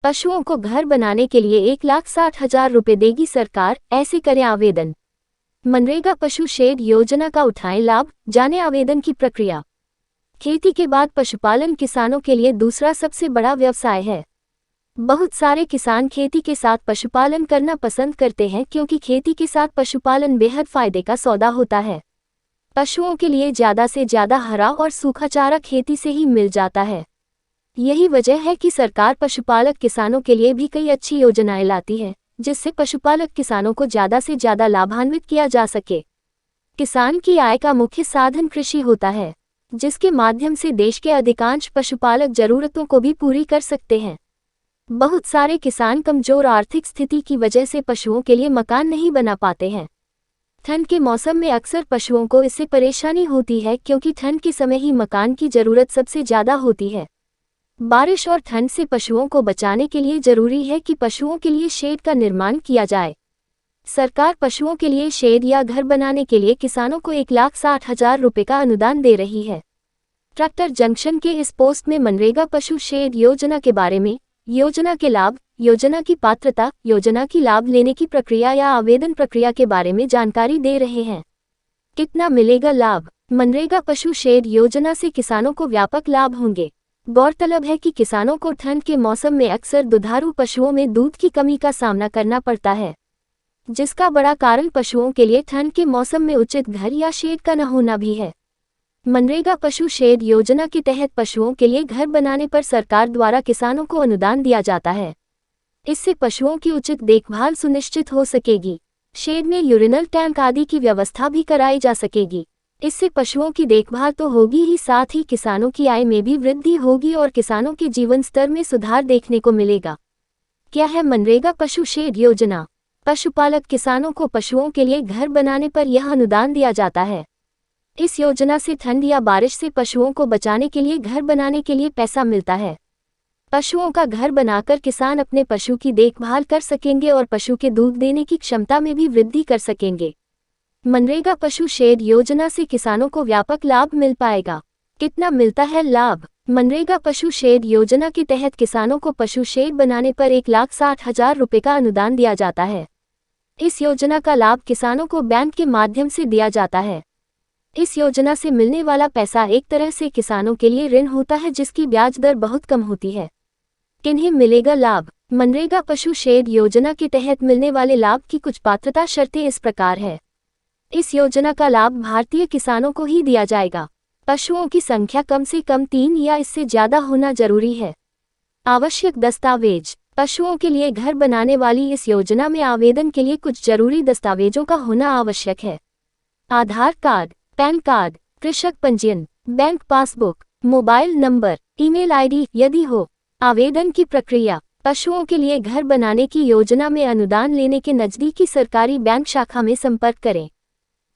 पशुओं को घर बनाने के लिए 1,60,000 रुपये देगी सरकार, ऐसे करें आवेदन। मनरेगा पशु शेड योजना का उठाएं लाभ, जाने आवेदन की प्रक्रिया। खेती के बाद पशुपालन किसानों के लिए दूसरा सबसे बड़ा व्यवसाय है। बहुत सारे किसान खेती के साथ पशुपालन करना पसंद करते हैं क्योंकि खेती के साथ पशुपालन बेहद फायदे का सौदा होता है। पशुओं के लिए ज़्यादा से ज़्यादा हरा और सूखा चारा खेती से ही मिल जाता है। यही वजह है कि सरकार पशुपालक किसानों के लिए भी कई अच्छी योजनाएं लाती है, जिससे पशुपालक किसानों को ज़्यादा से ज़्यादा लाभान्वित किया जा सके। किसान की आय का मुख्य साधन कृषि होता है, जिसके माध्यम से देश के अधिकांश पशुपालक जरूरतों को भी पूरी कर सकते हैं। बहुत सारे किसान कमजोर आर्थिक स्थिति की वजह से पशुओं के लिए मकान नहीं बना पाते हैं। ठंड के मौसम में अक्सर पशुओं को इससे परेशानी होती है क्योंकि ठंड के समय ही मकान की जरूरत सबसे ज़्यादा होती है। बारिश और ठंड से पशुओं को बचाने के लिए जरूरी है कि पशुओं के लिए शेड का निर्माण किया जाए। सरकार पशुओं के लिए शेड या घर बनाने के लिए किसानों को 1,60,000 रुपये का अनुदान दे रही है। ट्रैक्टर जंक्शन के इस पोस्ट में मनरेगा पशु शेड योजना के बारे में, योजना के लाभ, योजना की पात्रता, योजना की लाभ लेने की प्रक्रिया या आवेदन प्रक्रिया के बारे में जानकारी दे रहे हैं। कितना मिलेगा लाभ? मनरेगा पशु शेड योजना से किसानों को व्यापक लाभ होंगे। गौरतलब है कि किसानों को ठंड के मौसम में अक्सर दुधारू पशुओं में दूध की कमी का सामना करना पड़ता है, जिसका बड़ा कारण पशुओं के लिए ठंड के मौसम में उचित घर या शेड का न होना भी है। मनरेगा पशु शेड योजना के तहत पशुओं के लिए घर बनाने पर सरकार द्वारा किसानों को अनुदान दिया जाता है। इससे पशुओं की उचित देखभाल सुनिश्चित हो सकेगी। शेड में यूरिनल टैंक आदि की व्यवस्था भी कराई जा सकेगी। इससे पशुओं की देखभाल तो होगी ही, साथ ही किसानों की आय में भी वृद्धि होगी और किसानों के जीवन स्तर में सुधार देखने को मिलेगा। क्या है मनरेगा पशु शेड योजना? पशुपालक किसानों को पशुओं के लिए घर बनाने पर यह अनुदान दिया जाता है। इस योजना से ठंड या बारिश से पशुओं को बचाने के लिए घर बनाने के लिए पैसा मिलता है। पशुओं का घर बनाकर किसान अपने पशु की देखभाल कर सकेंगे और पशु के दूध देने की क्षमता में भी वृद्धि कर सकेंगे। मनरेगा पशु शेड योजना से किसानों को व्यापक लाभ मिल पाएगा। कितना मिलता है लाभ? मनरेगा पशु शेड योजना के तहत किसानों को पशु शेड बनाने पर 1,60,000 रुपये का अनुदान दिया जाता है। इस योजना का लाभ किसानों को बैंक के माध्यम से दिया जाता है। इस योजना से मिलने वाला पैसा एक तरह से किसानों के लिए ऋण होता है, जिसकी ब्याज दर बहुत कम होती है। किन्हें मिलेगा लाभ? मनरेगा पशु शेड योजना के तहत मिलने वाले लाभ की कुछ पात्रता शर्तें इस प्रकार है। इस योजना का लाभ भारतीय किसानों को ही दिया जाएगा। पशुओं की संख्या कम से कम 3 या इससे ज़्यादा होना जरूरी है। आवश्यक दस्तावेज। पशुओं के लिए घर बनाने वाली इस योजना में आवेदन के लिए कुछ जरूरी दस्तावेजों का होना आवश्यक है। आधार कार्ड, पैन कार्ड, कृषक पंजीयन, bank passbook, mobile number, email ID यदि हो। आवेदन की प्रक्रिया। पशुओं के लिए घर बनाने की योजना में अनुदान लेने के नज़दीकी सरकारी बैंक शाखा में संपर्क करें।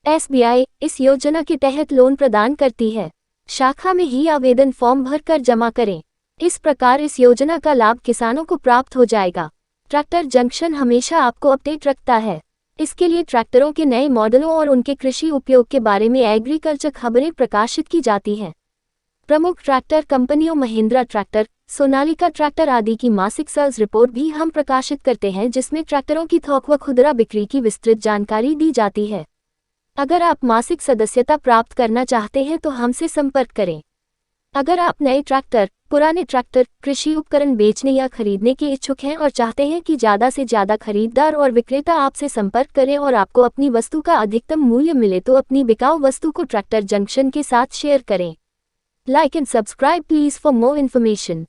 SBI इस योजना के तहत लोन प्रदान करती है। शाखा में ही आवेदन फॉर्म भरकर जमा करें। इस प्रकार इस योजना का लाभ किसानों को प्राप्त हो जाएगा। ट्रैक्टर जंक्शन हमेशा आपको अपडेट रखता है। इसके लिए ट्रैक्टरों के नए मॉडलों और उनके कृषि उपयोग के बारे में एग्रीकल्चर खबरें प्रकाशित की जाती हैं। प्रमुख ट्रैक्टर कंपनियों महिंद्रा ट्रैक्टर, सोनालिका ट्रैक्टर आदि की मासिक सेल्स रिपोर्ट भी हम प्रकाशित करते हैं, जिसमें ट्रैक्टरों की थोक व खुदरा बिक्री की विस्तृत जानकारी दी जाती है। अगर आप मासिक सदस्यता प्राप्त करना चाहते हैं तो हमसे संपर्क करें। अगर आप नए ट्रैक्टर, पुराने ट्रैक्टर, कृषि उपकरण बेचने या खरीदने के इच्छुक हैं और चाहते हैं कि ज़्यादा से ज़्यादा खरीदार और विक्रेता आपसे संपर्क करें और आपको अपनी वस्तु का अधिकतम मूल्य मिले, तो अपनी बिकाऊ वस्तु को ट्रैक्टर जंक्शन के साथ शेयर करें। Like and subscribe please for more information.